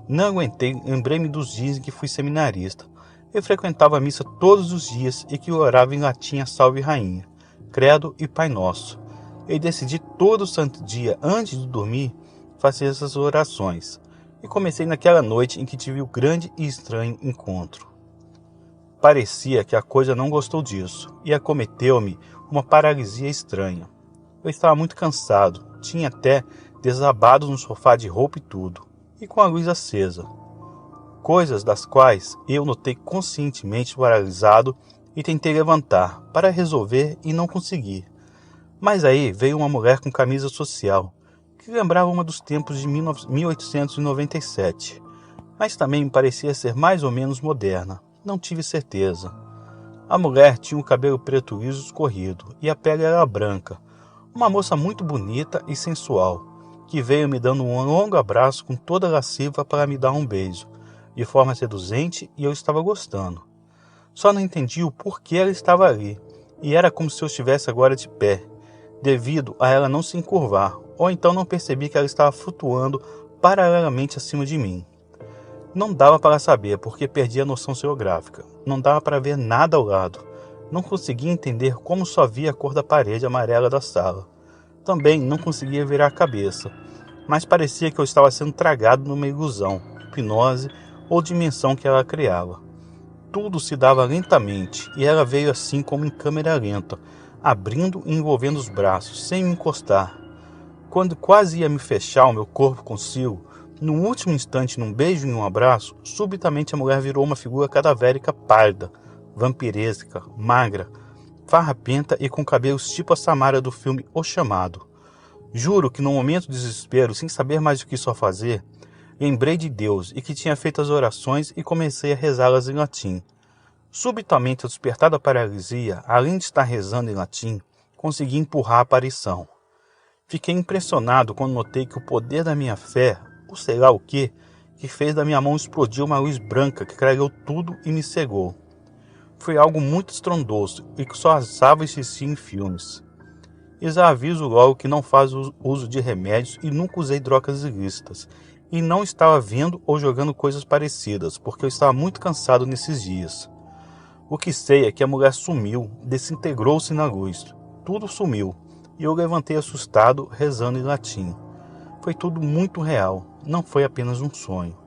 Não aguentei, lembrei-me dos dias em que fui seminarista. Eu frequentava a missa todos os dias e que orava em latim a Salve Rainha, Credo e Pai Nosso. E decidi todo santo dia, antes de dormir, fazer essas orações. E comecei naquela noite em que tive o grande e estranho encontro. Parecia que a coisa não gostou disso e acometeu-me uma paralisia estranha. Eu estava muito cansado, tinha até desabado no sofá de roupa e tudo, e com a luz acesa. Coisas das quais eu notei conscientemente paralisado e tentei levantar para resolver e não consegui. Mas aí veio uma mulher com camisa social, que lembrava uma dos tempos de 1897, mas também me parecia ser mais ou menos moderna, não tive certeza. A mulher tinha o cabelo preto liso escorrido e a pele era branca, uma moça muito bonita e sensual, que veio me dando um longo abraço com toda a lasciva para me dar um beijo, de forma seduzente, e eu estava gostando. Só não entendi o porquê ela estava ali, e era como se eu estivesse agora de pé, devido a ela não se encurvar, ou então não percebi que ela estava flutuando paralelamente acima de mim. Não dava para saber porque perdi a noção geográfica, não dava para ver nada ao lado. Não conseguia entender como só via a cor da parede amarela da sala. Também não conseguia virar a cabeça, mas parecia que eu estava sendo tragado numa ilusão, hipnose ou dimensão que ela criava. Tudo se dava lentamente e ela veio assim como em câmera lenta, abrindo e envolvendo os braços, sem me encostar. Quando quase ia me fechar o meu corpo consigo, no último instante, num beijo e um abraço, subitamente a mulher virou uma figura cadavérica pálida, vampiresca, magra, farrapenta e com cabelos tipo a Samara do filme O Chamado. Juro que no momento de desespero, sem saber mais o que só fazer, lembrei de Deus e que tinha feito as orações e comecei a rezá-las em latim. Subitamente, ao despertar da paralisia, além de estar rezando em latim, consegui empurrar a aparição. Fiquei impressionado quando notei que o poder da minha fé, ou sei lá o que fez da minha mão explodir uma luz branca que clareou tudo e me cegou. Foi algo muito estrondoso e que só assava e assistia em filmes. E já aviso logo que não faço uso de remédios e nunca usei drogas ilícitas. E não estava vendo ou jogando coisas parecidas, porque eu estava muito cansado nesses dias. O que sei é que a mulher sumiu, desintegrou-se na luz. Tudo sumiu, e eu levantei assustado, rezando em latim. Foi tudo muito real, não foi apenas um sonho.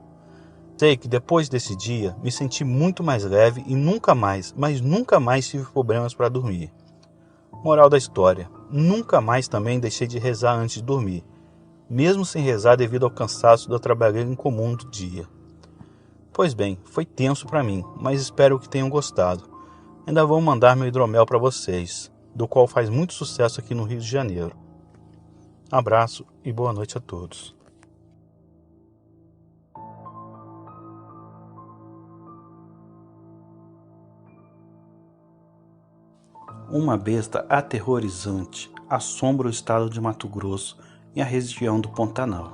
Sei que depois desse dia, me senti muito mais leve e nunca mais, mas nunca mais tive problemas para dormir. Moral da história, nunca mais também deixei de rezar antes de dormir, mesmo sem rezar devido ao cansaço da trabalheira incomum do dia. Pois bem, foi tenso para mim, mas espero que tenham gostado. Ainda vou mandar meu hidromel para vocês, do qual faz muito sucesso aqui no Rio de Janeiro. Abraço e boa noite a todos. Uma besta aterrorizante assombra o estado de Mato Grosso e a região do Pantanal.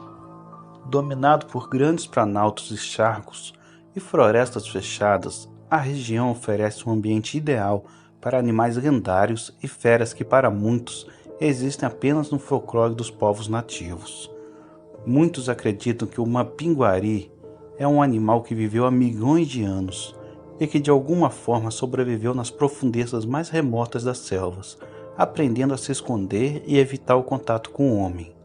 Dominado por grandes planaltos e charcos e florestas fechadas, a região oferece um ambiente ideal para animais lendários e feras que para muitos existem apenas no folclore dos povos nativos. Muitos acreditam que o mapinguari é um animal que viveu há milhões de anos e que de alguma forma sobreviveu nas profundezas mais remotas das selvas, aprendendo a se esconder e evitar o contato com o homem.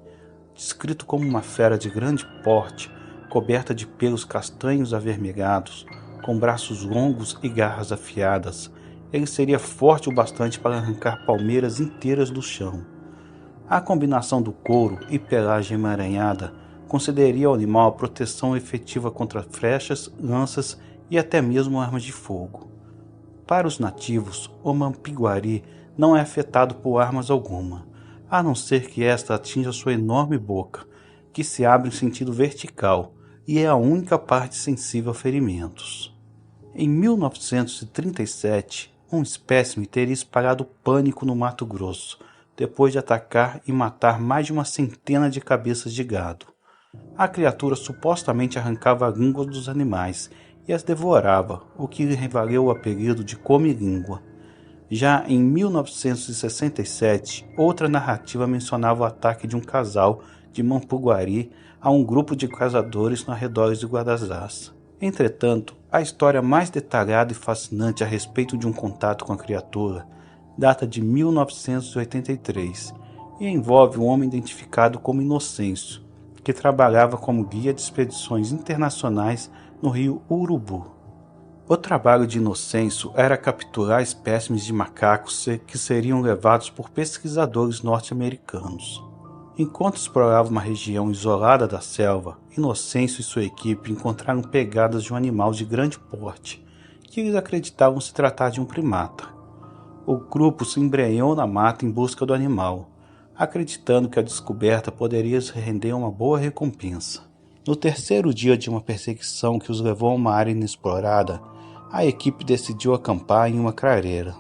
Descrito como uma fera de grande porte, coberta de pelos castanhos avermelhados, com braços longos e garras afiadas, ele seria forte o bastante para arrancar palmeiras inteiras do chão. A combinação do couro e pelagem emaranhada concederia ao animal a proteção efetiva contra flechas, lanças e até mesmo armas de fogo. Para os nativos, o mapinguari não é afetado por armas alguma, a não ser que esta atinja sua enorme boca, que se abre em sentido vertical e é a única parte sensível a ferimentos. Em 1937, um espécime teria espalhado pânico no Mato Grosso, depois de atacar e matar mais de uma centena de cabeças de gado. A criatura supostamente arrancava a língua dos animais e as devorava, o que lhe valeu o apelido de come-língua. Já em 1967, outra narrativa mencionava o ataque de um casal de Mapinguari a um grupo de caçadores no arredores de Guadalajara. Entretanto, a história mais detalhada e fascinante a respeito de um contato com a criatura data de 1983 e envolve um homem identificado como Inocêncio, que trabalhava como guia de expedições internacionais no rio Urubu. O trabalho de Inocêncio era capturar espécimes de macacos que seriam levados por pesquisadores norte-americanos. Enquanto exploravam uma região isolada da selva, Inocêncio e sua equipe encontraram pegadas de um animal de grande porte, que eles acreditavam se tratar de um primata. O grupo se embrenhou na mata em busca do animal, acreditando que a descoberta poderia lhes render uma boa recompensa. No terceiro dia de uma perseguição que os levou a uma área inexplorada, a equipe decidiu acampar em uma clareira.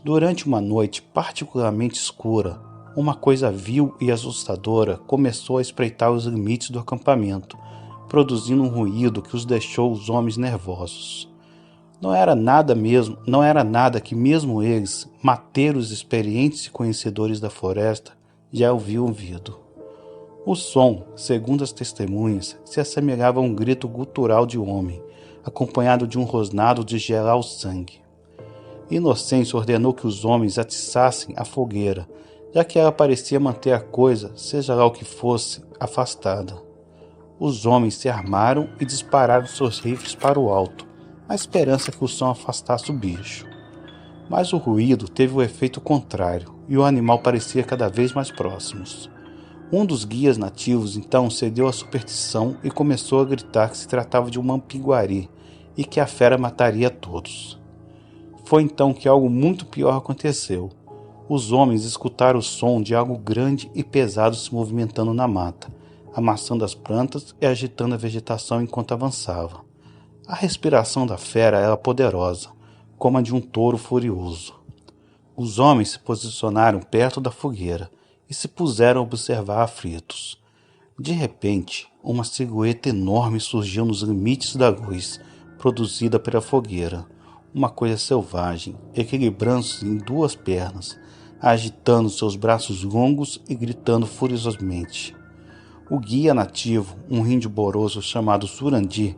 Durante uma noite particularmente escura, uma coisa vil e assustadora começou a espreitar os limites do acampamento, produzindo um ruído que os deixou os homens nervosos. Não era nada que mesmo eles, mateiros experientes e conhecedores da floresta, já haviam ouvido. O som, segundo as testemunhas, se assemelhava a um grito gutural de homem, acompanhado de um rosnado de gelar o sangue. Inocêncio ordenou que os homens atiçassem a fogueira, já que ela parecia manter a coisa, seja lá o que fosse, afastada. Os homens se armaram e dispararam seus rifles para o alto, na esperança que o som afastasse o bicho. Mas o ruído teve o efeito contrário, e o animal parecia cada vez mais próximo. Um dos guias nativos então cedeu à superstição e começou a gritar que se tratava de um mampiguari e que a fera mataria todos. Foi então que algo muito pior aconteceu. Os homens escutaram o som de algo grande e pesado se movimentando na mata, amassando as plantas e agitando a vegetação enquanto avançava. A respiração da fera era poderosa, como a de um touro furioso. Os homens se posicionaram perto da fogueira e se puseram a observar aflitos. De repente, uma silhueta enorme surgiu nos limites da luz, produzida pela fogueira. Uma coisa selvagem, equilibrando-se em duas pernas, agitando seus braços longos e gritando furiosamente. O guia nativo, um índio boroso chamado Surandi,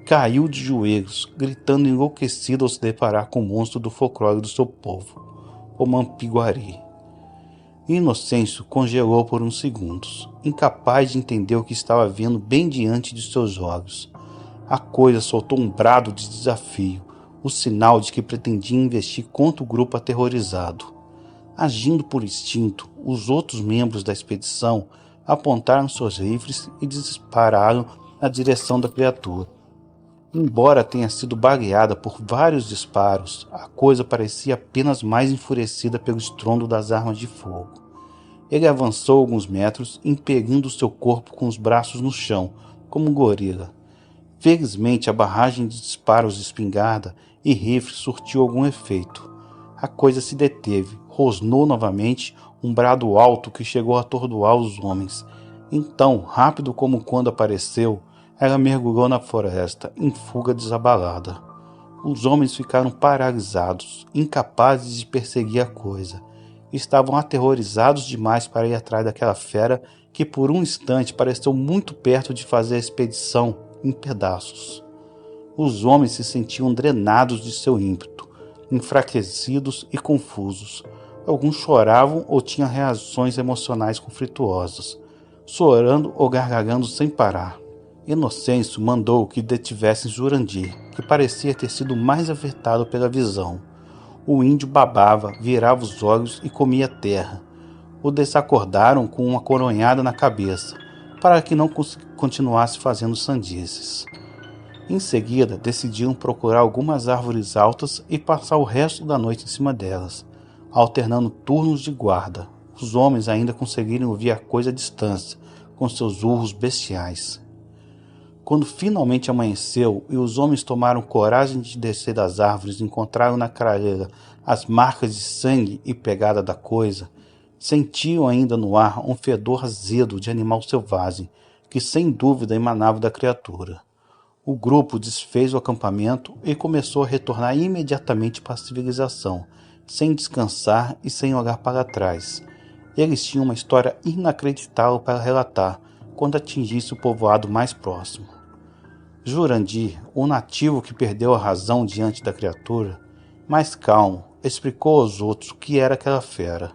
caiu de joelhos, gritando enlouquecido ao se deparar com o monstro do folclore do seu povo, o Mampiguari. Inocêncio congelou por uns segundos, incapaz de entender o que estava vendo bem diante de seus olhos. A coisa soltou um brado de desafio, o sinal de que pretendia investir contra o grupo aterrorizado. Agindo por instinto, os outros membros da expedição apontaram seus rifles e dispararam na direção da criatura. Embora tenha sido baleada por vários disparos, a coisa parecia apenas mais enfurecida pelo estrondo das armas de fogo. Ele avançou alguns metros, impelindo seu corpo com os braços no chão, como um gorila. Felizmente, a barragem de disparos de espingarda e rifle surtiu algum efeito. A coisa se deteve, rosnou novamente, um brado alto que chegou a atordoar os homens. Então, rápido como quando apareceu, ela mergulhou na floresta, em fuga desabalada. Os homens ficaram paralisados, incapazes de perseguir a coisa. Estavam aterrorizados demais para ir atrás daquela fera que por um instante pareceu muito perto de fazer a expedição em pedaços. Os homens se sentiam drenados de seu ímpeto, enfraquecidos e confusos. Alguns choravam ou tinham reações emocionais conflituosas, chorando ou gargalhando sem parar. Inocêncio mandou que detivessem Jurandir, que parecia ter sido mais afetado pela visão. O índio babava, virava os olhos e comia terra. O desacordaram com uma coronhada na cabeça, para que não continuasse fazendo sandices. Em seguida, decidiram procurar algumas árvores altas e passar o resto da noite em cima delas, alternando turnos de guarda. Os homens ainda conseguiram ouvir a coisa à distância, com seus urros bestiais. Quando finalmente amanheceu e os homens tomaram coragem de descer das árvores e encontraram na clareira as marcas de sangue e pegada da coisa, sentiam ainda no ar um fedor azedo de animal selvagem, que sem dúvida emanava da criatura. O grupo desfez o acampamento e começou a retornar imediatamente para a civilização, sem descansar e sem olhar para trás. Eles tinham uma história inacreditável para relatar quando atingisse o povoado mais próximo. Jurandir, o nativo que perdeu a razão diante da criatura, mais calmo, explicou aos outros o que era aquela fera.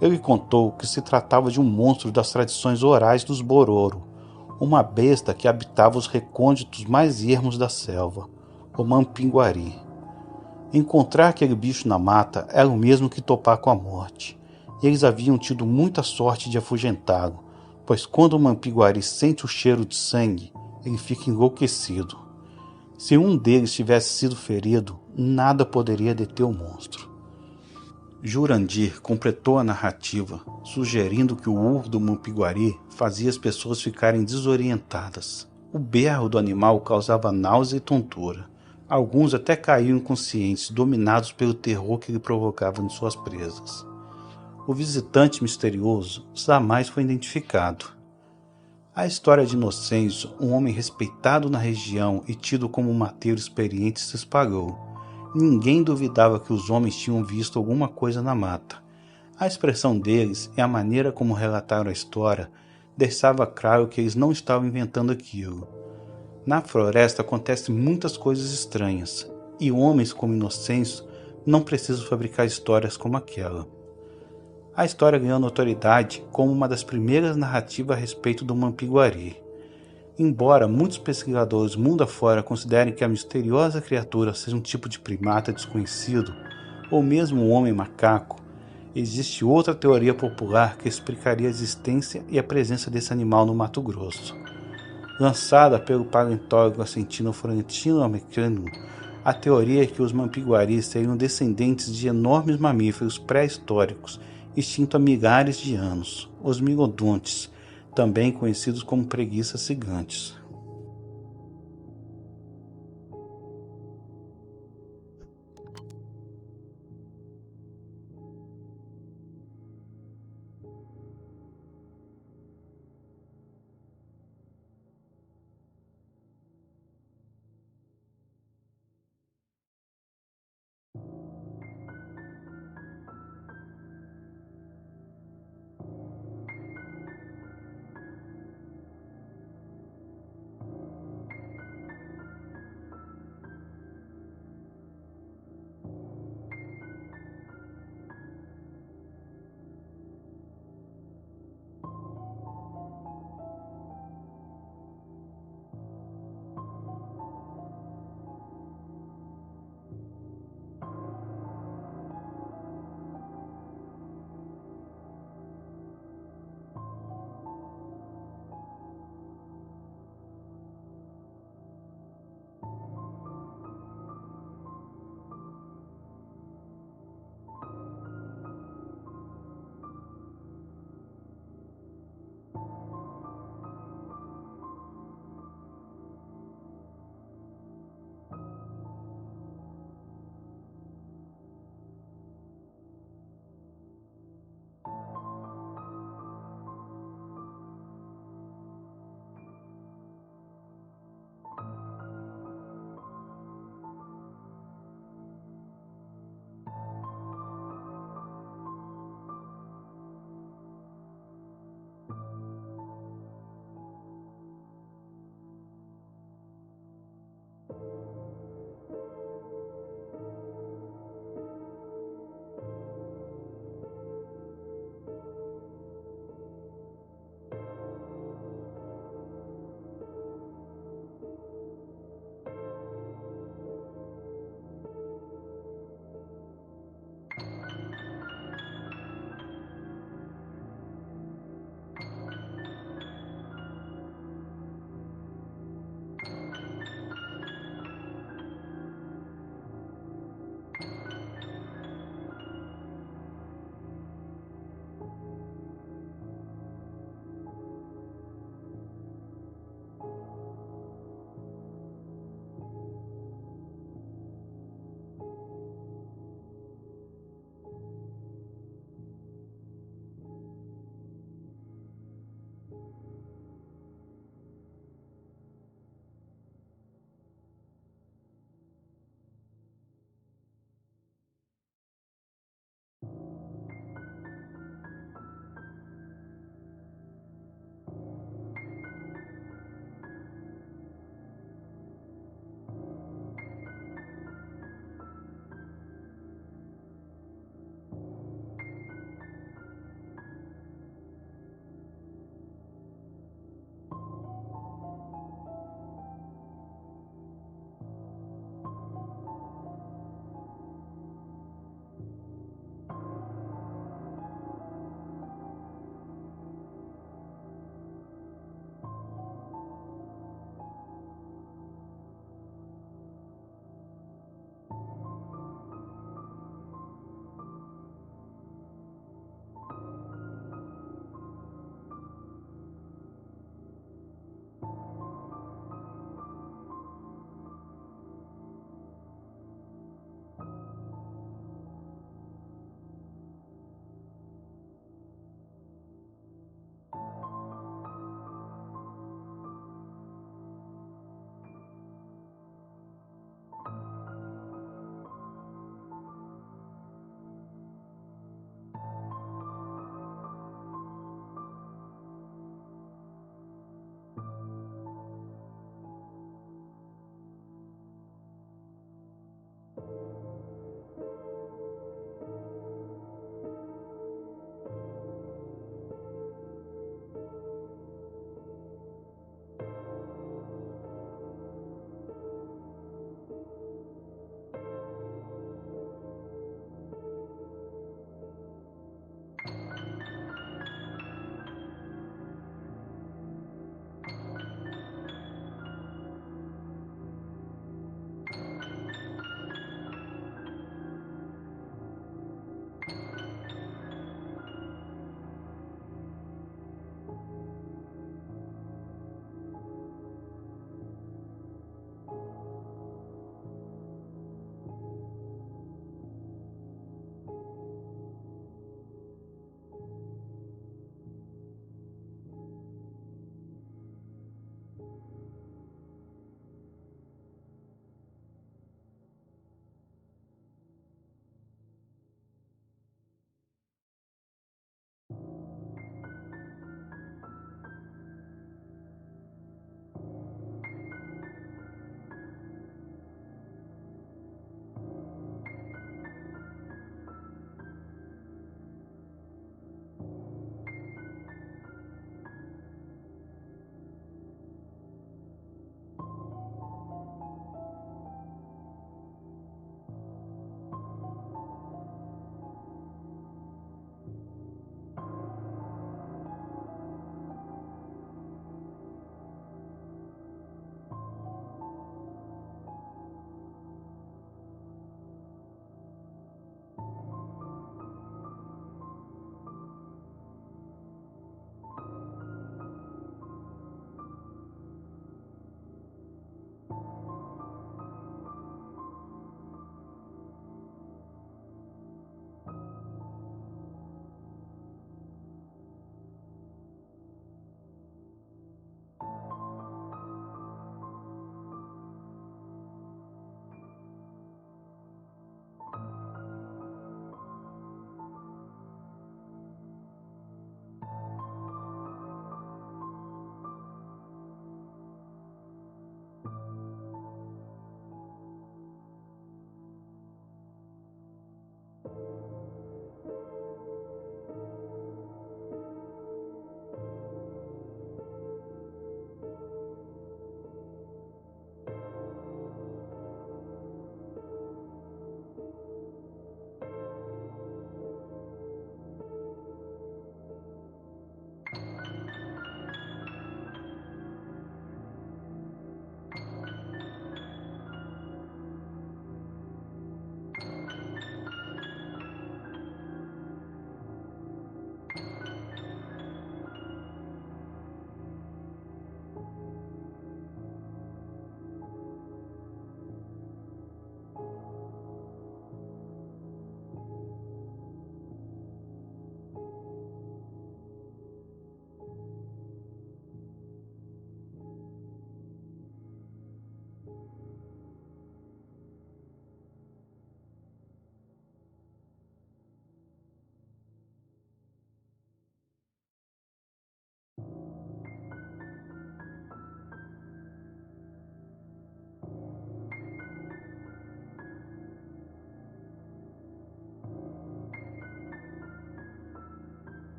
Ele contou que se tratava de um monstro das tradições orais dos Bororo, uma besta que habitava os recônditos mais ermos da selva, o Mampiguari. Encontrar aquele bicho na mata era o mesmo que topar com a morte. Eles haviam tido muita sorte de afugentá-lo, pois quando o Mampiguari sente o cheiro de sangue, ele fica enlouquecido. Se um deles tivesse sido ferido, nada poderia deter o monstro. Jurandir completou a narrativa, sugerindo que o urro do Mampiguari fazia as pessoas ficarem desorientadas. O berro do animal causava náusea e tontura. Alguns até caíam inconscientes, dominados pelo terror que ele provocava em suas presas. O visitante misterioso jamais foi identificado. A história de Inocêncio, um homem respeitado na região e tido como um mateiro experiente, se espalhou. Ninguém duvidava que os homens tinham visto alguma coisa na mata. A expressão deles e a maneira como relataram a história deixava claro que eles não estavam inventando aquilo. Na floresta acontecem muitas coisas estranhas, e homens como Inocêncio não precisam fabricar histórias como aquela. A história ganhou notoriedade como uma das primeiras narrativas a respeito do Mampiguari. Embora muitos pesquisadores mundo afora considerem que a misteriosa criatura seja um tipo de primata desconhecido, ou mesmo um homem-macaco, existe outra teoria popular que explicaria a existência e a presença desse animal no Mato Grosso. Lançada pelo paleontólogo argentino Florentino Americano, a teoria é que os Mampiguaris seriam descendentes de enormes mamíferos pré-históricos extintos há milhares de anos, os migodontes, também conhecidos como preguiças gigantes.